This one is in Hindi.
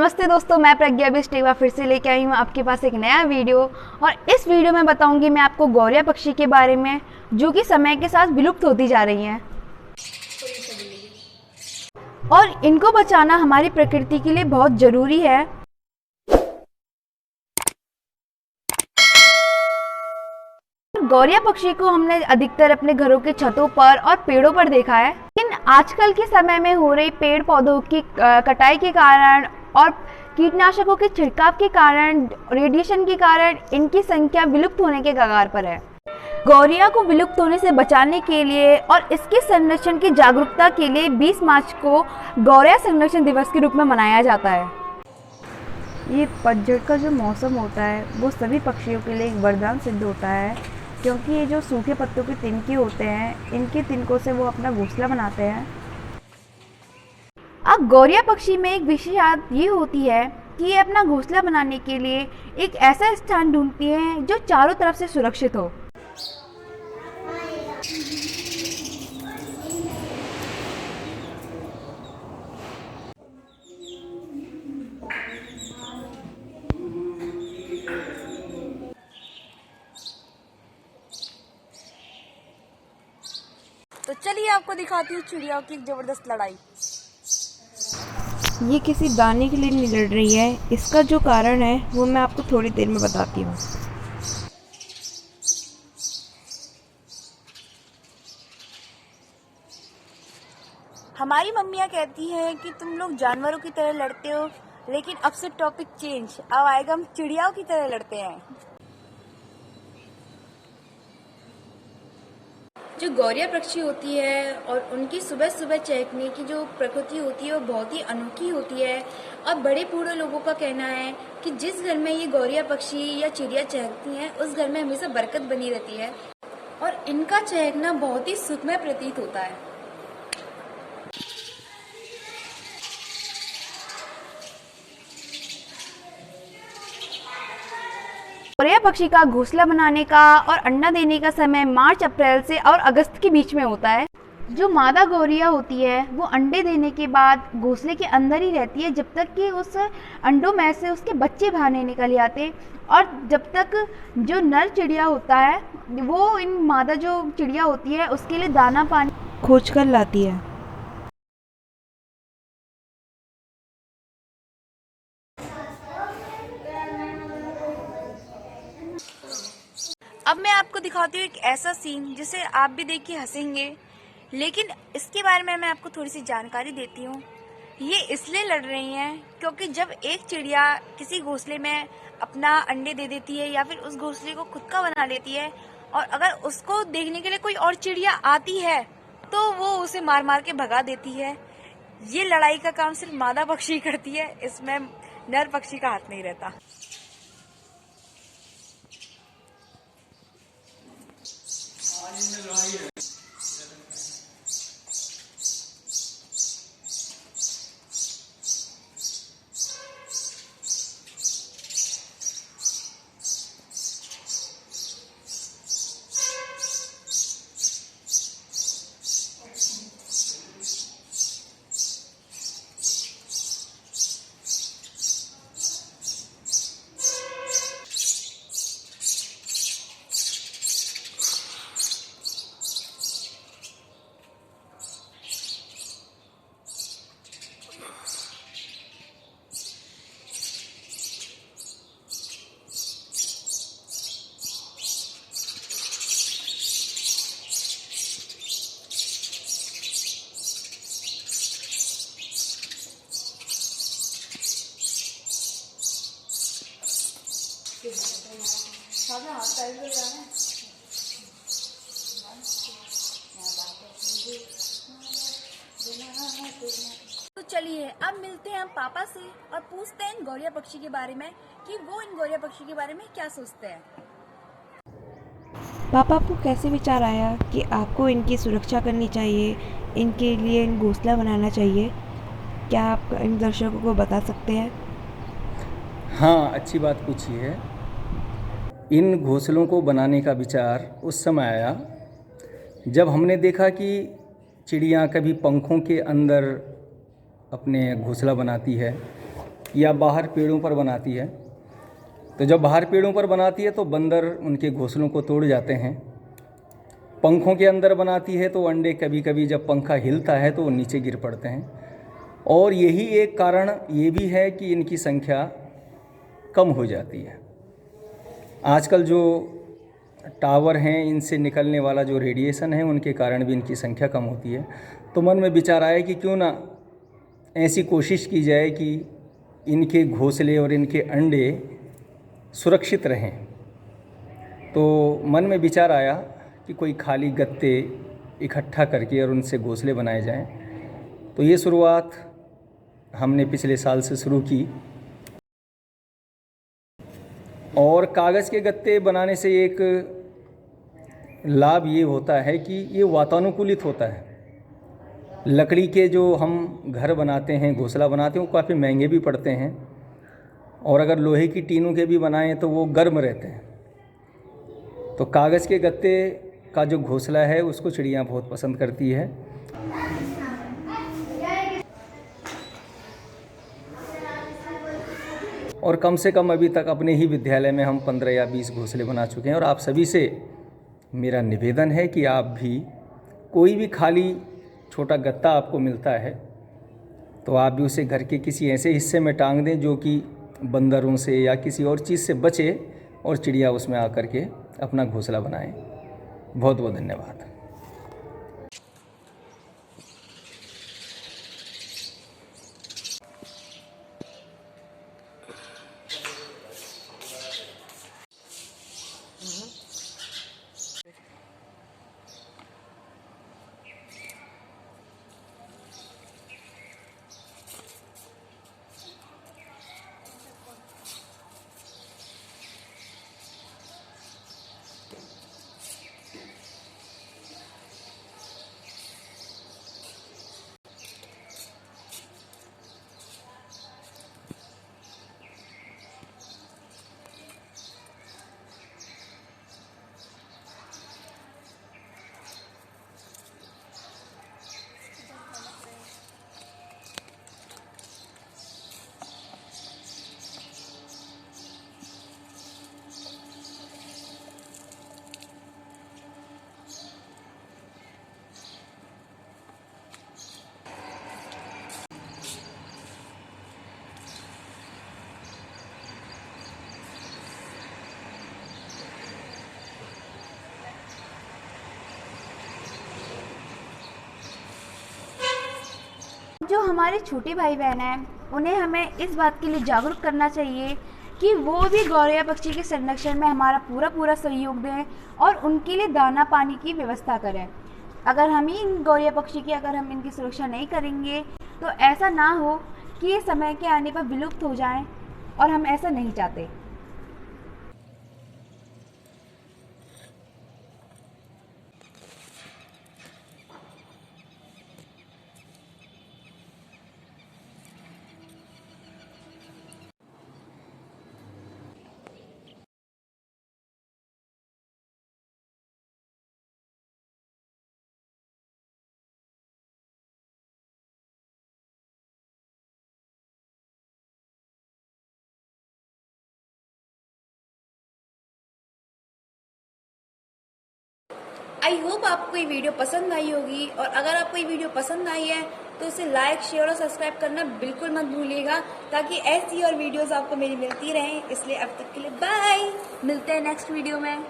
नमस्ते दोस्तों, मैं प्रज्ञा बिष्ट एक बार फिर से लेके आई हूँ आपके पास एक नया वीडियो। और इस वीडियो में बताऊंगी मैं आपको गौरिया पक्षी के बारे में, जो कि समय के साथ विलुप्त होती जा रही हैं और इनको बचाना हमारी प्रकृति के लिए बहुत ज़रूरी है। गौरिया पक्षी को हमने अधिकतर अपने घरों के छतों पर और पेड़ों पर देखा है, लेकिन आजकल के समय में हो रही पेड़ पौधों की कटाई के कारण और कीटनाशकों के छिड़काव के कारण, रेडिएशन के कारण इनकी संख्या विलुप्त होने के कगार पर है। गौरिया को विलुप्त होने से बचाने के लिए और इसके संरक्षण की जागरूकता के लिए 20 मार्च को गौरिया संरक्षण दिवस के रूप में मनाया जाता है। ये पतझड़ का जो मौसम होता है वो सभी पक्षियों के लिए एक वरदान सिद्ध होता है, क्योंकि ये जो सूखे पत्तों के तिनके होते हैं, इनके तिनकों से वो अपना घोंसला बनाते हैं। अब गौरिया पक्षी में एक विशेष बात ये होती है कि ये अपना घोंसला बनाने के लिए एक ऐसा स्थान ढूंढती है जो चारों तरफ से सुरक्षित हो। तो चलिए आपको दिखाती हूँ चिड़ियाओं की एक जबरदस्त लड़ाई। ये किसी दाने के लिए नहीं लड़ रही है, इसका जो कारण है वो मैं आपको थोड़ी देर में बताती हूँ। हमारी मम्मियाँ कहती हैं कि तुम लोग जानवरों की तरह लड़ते हो, लेकिन अब से टॉपिक चेंज, अब आएगा हम चिड़ियाओं की तरह लड़ते हैं। जो गौरिया पक्षी होती है और उनकी सुबह सुबह चहकने की जो प्रकृति होती है वो बहुत ही अनोखी होती है। और बड़े बूढ़े लोगों का कहना है कि जिस घर में ये गौरिया पक्षी या चिड़िया चहकती हैं उस घर में हमेशा बरकत बनी रहती है और इनका चहकना बहुत ही सुखमय प्रतीत होता है। गौरिया पक्षी का घोंसला बनाने का और अंडा देने का समय मार्च अप्रैल से और अगस्त के बीच में होता है। जो मादा गौरिया होती है वो अंडे देने के बाद घोंसले के अंदर ही रहती है जब तक कि उस अंडों में से उसके बच्चे बाहर नहीं निकल आते, और जब तक जो नर चिड़िया होता है वो इन मादा जो चिड़िया होती है उसके लिए दाना पानी खोज कर लाती है। अब मैं आपको दिखाती हूँ एक ऐसा सीन जिसे आप भी देख के हंसेंगे, लेकिन इसके बारे में मैं आपको थोड़ी सी जानकारी देती हूँ। ये इसलिए लड़ रही हैं क्योंकि जब एक चिड़िया किसी घोंसले में अपना अंडे दे देती है या फिर उस घोंसले को खुद का बना लेती है और अगर उसको देखने के लिए कोई और चिड़िया आती है तो वो उसे मार मार के भगा देती है। ये लड़ाई का काम सिर्फ मादा पक्षी करती है, इसमें नर पक्षी का हाथ नहीं रहता। तो चलिए अब मिलते हैं हम पापा से और पूछते हैं इन गौरिया पक्षी के बारे में कि वो इन गौरिया पक्षी के बारे में क्या सोचते हैं। पापा, आपको कैसे विचार आया कि आपको इनकी सुरक्षा करनी चाहिए, इनके लिए इन घोंसला बनाना चाहिए? क्या आप इन दर्शकों को बता सकते हैं? हाँ, अच्छी बात पूछी है। इन घोंसलों को बनाने का विचार उस समय आया जब हमने देखा कि चिड़िया कभी पंखों के अंदर अपने घोंसला बनाती है या बाहर पेड़ों पर बनाती है। तो जब बाहर पेड़ों पर बनाती है तो बंदर उनके घोंसलों को तोड़ जाते हैं। पंखों के अंदर बनाती है तो अंडे कभी कभी जब पंखा हिलता है तो वो नीचे गिर पड़ते हैं। और यही एक कारण ये भी है कि इनकी संख्या कम हो जाती है। आजकल जो टावर हैं, इनसे निकलने वाला जो रेडिएशन है, उनके कारण भी इनकी संख्या कम होती है। तो मन में विचार आया कि क्यों ना ऐसी कोशिश की जाए कि इनके घोंसले और इनके अंडे सुरक्षित रहें। तो मन में विचार आया कि कोई खाली गत्ते इकट्ठा करके और उनसे घोंसले बनाए जाएं। तो ये शुरुआत हमने पिछले साल से शुरू की। और कागज़ के गत्ते बनाने से एक लाभ ये होता है कि ये वातानुकूलित होता है। लकड़ी के जो हम घर बनाते हैं, घोंसला बनाते हैं, वो काफ़ी महंगे भी पड़ते हैं। और अगर लोहे की टीनों के भी बनाएं तो वो गर्म रहते हैं। तो कागज़ के गत्ते का जो घोंसला है उसको चिड़ियाँ बहुत पसंद करती है। और कम से कम अभी तक अपने ही विद्यालय में हम 15 या 20 घोंसले बना चुके हैं। और आप सभी से मेरा निवेदन है कि आप भी कोई भी खाली छोटा गत्ता आपको मिलता है तो आप भी उसे घर के किसी ऐसे हिस्से में टांग दें जो कि बंदरों से या किसी और चीज़ से बचे और चिड़िया उसमें आकर के अपना घोंसला बनाएं। बहुत बहुत धन्यवाद। जो हमारे छोटे भाई बहन हैं उन्हें हमें इस बात के लिए जागरूक करना चाहिए कि वो भी गौरैया पक्षी के संरक्षण में हमारा पूरा सहयोग दें और उनके लिए दाना पानी की व्यवस्था करें। अगर हम ही इन गौरैया पक्षी की अगर हम इनकी सुरक्षा नहीं करेंगे तो ऐसा ना हो कि ये समय के आने पर विलुप्त हो जाएं, और हम ऐसा नहीं चाहते। आई होप आपको ये वीडियो पसंद आई होगी, और अगर आपको ये वीडियो पसंद आई है तो उसे लाइक, शेयर और सब्सक्राइब करना बिल्कुल मत भूलिएगा, ताकि ऐसी और वीडियोस आपको मेरी मिलती रहें। इसलिए अब तक के लिए बाय, मिलते हैं नेक्स्ट वीडियो में।